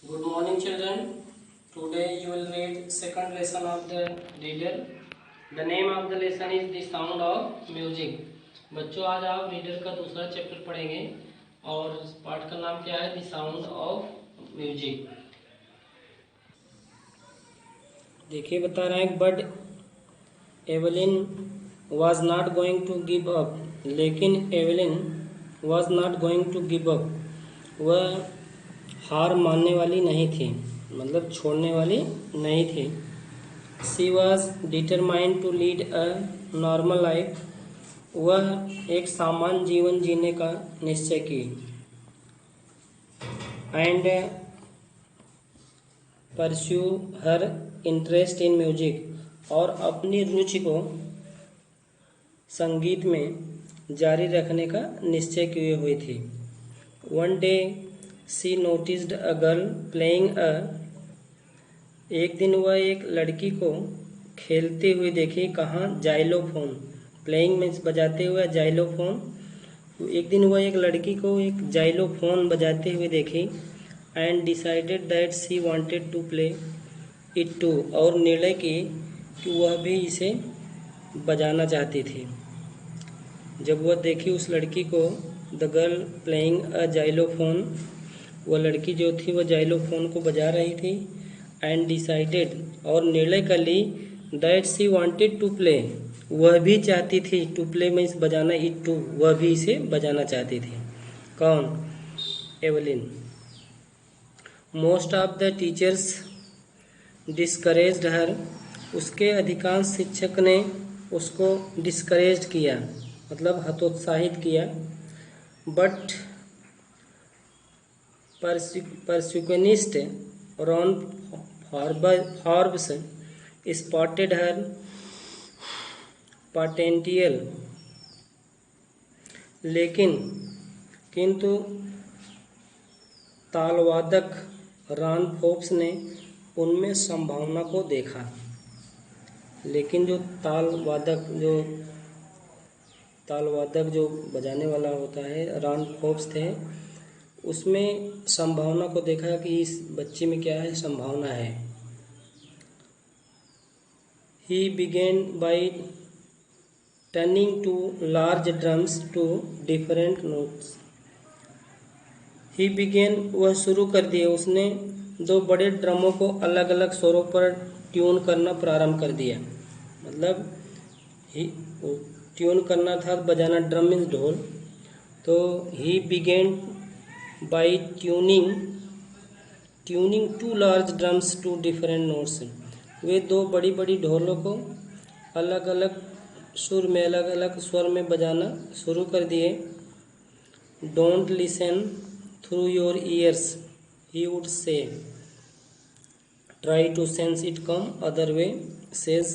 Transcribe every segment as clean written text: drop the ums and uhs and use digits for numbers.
Good morning, children. Today you will read second lesson of the reader. The name of the lesson is the sound of music. बच्चों आज आप reader का दूसरा chapter पढ़ेंगे और पाठ का नाम क्या है? The sound of music. देखिए बता रहा है, but Evelyn was not going to give up. लेकिन Evelyn was not going to give up, वह हार मानने वाली नहीं थी, मतलब छोड़ने वाली नहीं थी। She was determined to lead a normal life, वह एक सामान्य जीवन जीने का निश्चय की। And pursue her interest in music, और अपनी रुचि को संगीत में जारी रखने का निश्चय किए हुई थी। One day she noticed a girl playing एक दिन वह एक लड़की को खेलते हुए देखी। कहाँ? जाइलोफोन। प्लेइंग में बजाते हुए जाइलोफोन। एक दिन वह एक लड़की को एक जाइलोफोन बजाते हुए देखी। And decided that she wanted to play it too, और निर्णय की कि वह भी इसे बजाना चाहती थी। जब वह देखी उस लड़की को, the girl playing a xylophone, वह लड़की जो थी वह जाइलोफोन को बजा रही थी। एंड डिसाइडेड, और निर्णय कर ली, that she wanted to play, वह भी चाहती थी, टू प्ले मीन्स बजाना, इट टू, वह भी इसे बजाना चाहती थी। कौन? Evelyn. Most of the teachers discouraged her, उसके अधिकांश शिक्षक ने उसको डिस्करेज किया, मतलब हतोत्साहित किया। But percussionist Ron Forbes spotted her potential, किंतु तालवादक रॉन फोर्ब्स ने उनमें संभावना को देखा। लेकिन जो तालवादक जो बजाने वाला होता है, रॉन फोर्ब्स थे, उसमें संभावना को देखा कि इस बच्चे में क्या है, संभावना है। He began by turning two large drums to different notes. He began, वह शुरू कर दिए, उसने दो बड़े ड्रमों को अलग अलग स्वरों पर ट्यून करना प्रारंभ कर दिया। मतलब ट्यून करना था, बजाना, ड्रम मीन्स ढोल। तो he began by tuning two large drums to different notes. वे दो बड़ी बड़ी ढोलों को अलग अलग सुर में, अलग अलग स्वर में बजाना शुरू कर दिए। Don't listen through your ears, he would say, try to sense it some other way, says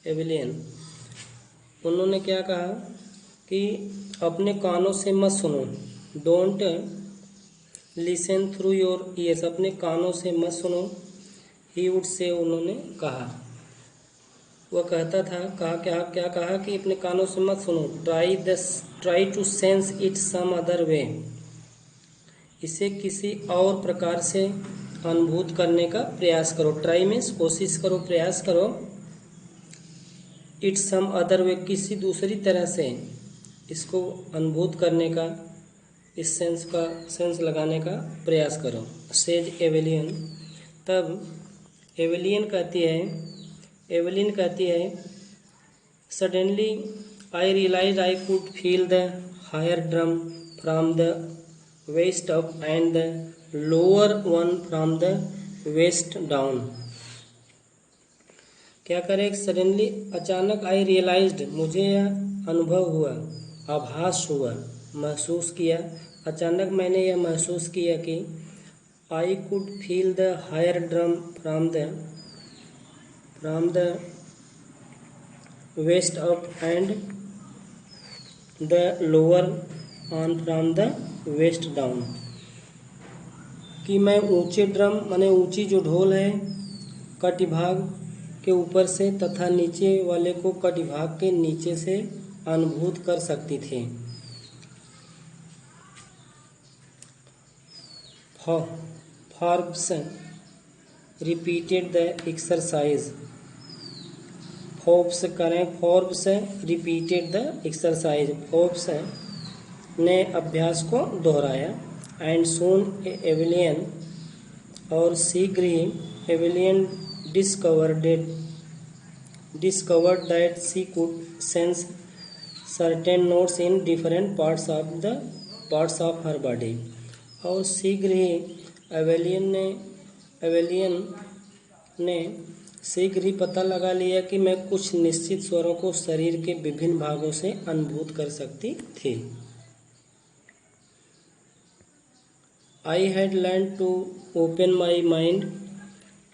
Evelyn. उन्होंने क्या कहा कि अपने कानों से मत सुनो। Don't listen through your ears, अपने कानों से मत सुनो। ही वुड से, उन्होंने कहा, वह कहता था, क्या कहा कि अपने कानों से मत सुनो। Try to sense it some other way, इसे किसी और प्रकार से अनुभूत करने का प्रयास करो। ट्राई मीन्स कोशिश करो, प्रयास करो। इट सम अदर वे, किसी दूसरी तरह से इसको अनुभूत करने का, इस सेंस लगाने का प्रयास करो। Says abelian. तब एवेलियन कहती है, suddenly I realise I could feel the higher drum from the waist up and the lower one from the waist down. क्या करें? सडनली, अचानक, आई रियलाइज्ड, मुझे यह अनुभव हुआ, आभास हुआ, महसूस किया। अचानक मैंने यह महसूस किया कि I could feel the higher drum from the waist up and the lower one from the waist down, कि मैं ऊंचे ड्रम माने ऊंची जो ढोल है कटिभाग के ऊपर से तथा नीचे वाले को कटिभाग के नीचे से अनुभूत कर सकती थी। Forbes repeated the exercise. Forbes repeated the exercise. Forbes ने अभ्यास को दोहराया। एंड सून एविलियन, और शीघ्र ही एविलियन discovered that she could sense certain notes in different parts of her body। और शीघ्र ही एवेलियन ने शीघ्र ही पता लगा लिया कि मैं कुछ निश्चित स्वरों को शरीर के विभिन्न भागों से अनुभूत कर सकती थी। I had learned to open my mind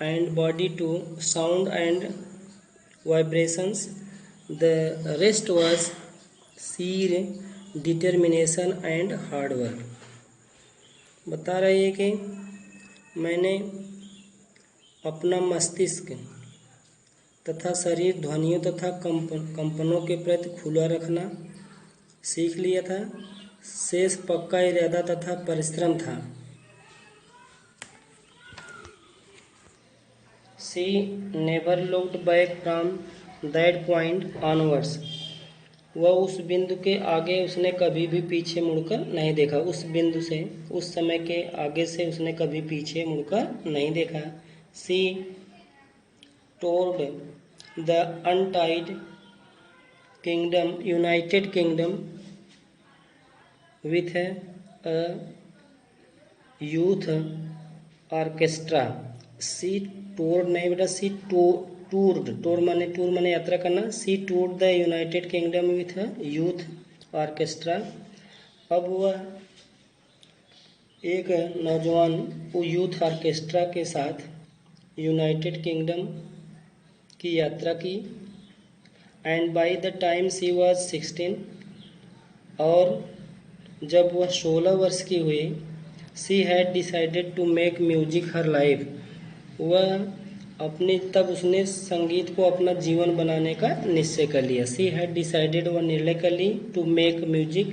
and body to sound and vibrations। The rest was sheer determination and hard work। बता रही है कि मैंने अपना मस्तिष्क तथा शरीर ध्वनियों तथा कंपनों के प्रति खुला रखना सीख लिया था। शेष पक्का इरादा तथा परिश्रम था। She never looked back from that point onwards। वह उस बिंदु के आगे उसने कभी भी पीछे मुड़कर नहीं देखा। उस बिंदु से, उस समय के आगे से उसने कभी पीछे मुड़कर नहीं देखा। She toured the untied kingdom, United Kingdom with a youth orchestra। She toured नहीं बेटा, सी टूर्ड, टूर माने यात्रा करना। She toured the United Kingdom with youth orchestra. अब वह एक नौजवान यूथ ऑर्केस्ट्रा के साथ यूनाइटेड किंगडम की यात्रा की। And by the time she was 16, और जब वह 16 वर्ष की हुई, she had decided to make music her life. तब उसने संगीत को अपना जीवन बनाने का निश्चय कर लिया। सी हैड डिसाइडेड, वह निर्णय कर ली, to make music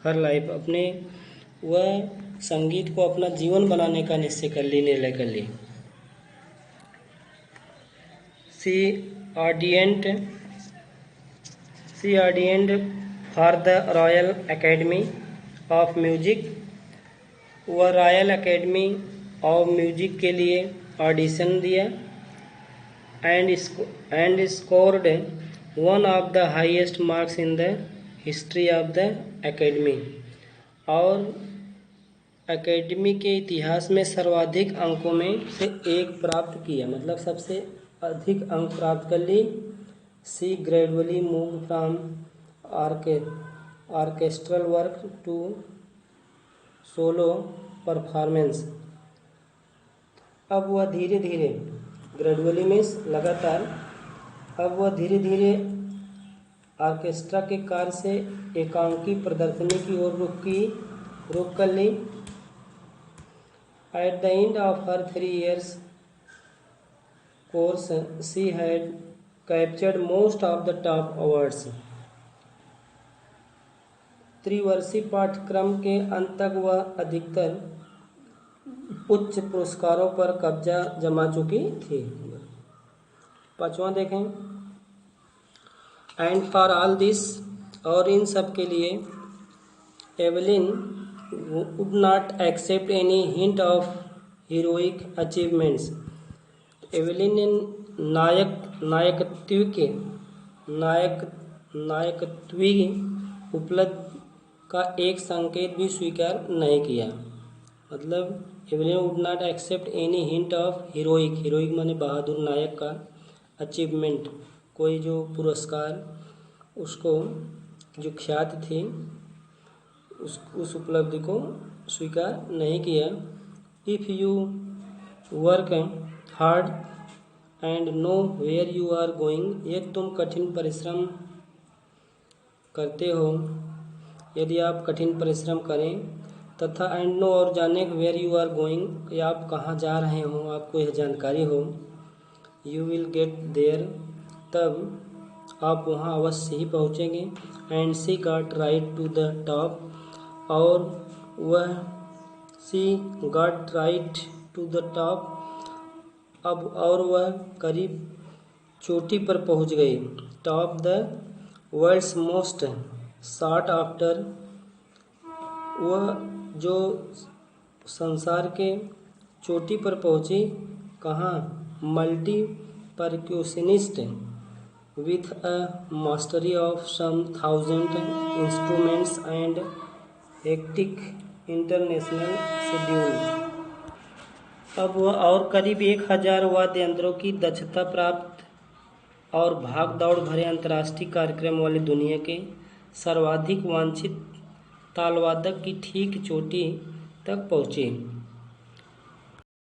her life, वह संगीत को अपना जीवन बनाने का निर्णय कर ली। She auditioned for the Royal Academy of Music. वह रॉयल एकेडमी ऑफ म्यूजिक के लिए ऑडिशन दिया। And scored one of the highest marks in the history of the academy. और एकेडमी के इतिहास में सर्वाधिक अंकों में से एक प्राप्त किया, मतलब सबसे अधिक अंक प्राप्त कर ली। She gradually move from orchestral work to solo performance. अब वह धीरे धीरे, ग्रेजुअली मीन्स लगातार, अब वह धीरे धीरे ऑर्केस्ट्रा के कार्य से एकांकी प्रदर्शनी की ओर रुख कर ली। At the end of her 3 years course she had captured most of the top awards. त्रिवर्षीय पाठ्यक्रम के अंत तक वह अधिकतर उच्च पुरस्कारों पर कब्जा जमा चुकी थी। 5वां देखें। एंड फॉर ऑल दिस, और इन सब के लिए, Evelyn would not accept any hint of heroic achievements. Evelyn ने नायकत्वीय उपलब्धि का एक संकेत भी स्वीकार नहीं किया। मतलब Evelyn would not accept any hint of heroic माने बहादुर नायक का अचीवमेंट, कोई जो पुरस्कार, उसको जो ख्याति थी उस उपलब्धि को स्वीकार नहीं किया। If you work hard and know where you are going, यदि तुम कठिन परिश्रम करते हो, यदि आप कठिन परिश्रम करें तथा एंड नो, और जाने वेयर यू आर गोइंग, या आप कहाँ जा रहे हो, आपको यह जानकारी हो, यू विल गेट देयर, तब आप वहाँ अवश्य ही पहुँचेंगे। And she got right to the top, और वह she got right to the top. अब और वह करीब चोटी पर पहुंच गई। Top the world's most sought after, वह जो संसार के चोटी पर पहुंची। कहाँ? Multi percussionist with a mastery of some 1000 instruments and hectic international schedule. अब वह और करीब 1000 वाद्य यंत्रों की दक्षता प्राप्त और भाग दौड़ भरे अंतर्राष्ट्रीय कार्यक्रम वाली दुनिया के सर्वाधिक वांछित तालवादक की ठीक चोटी तक पहुँचे।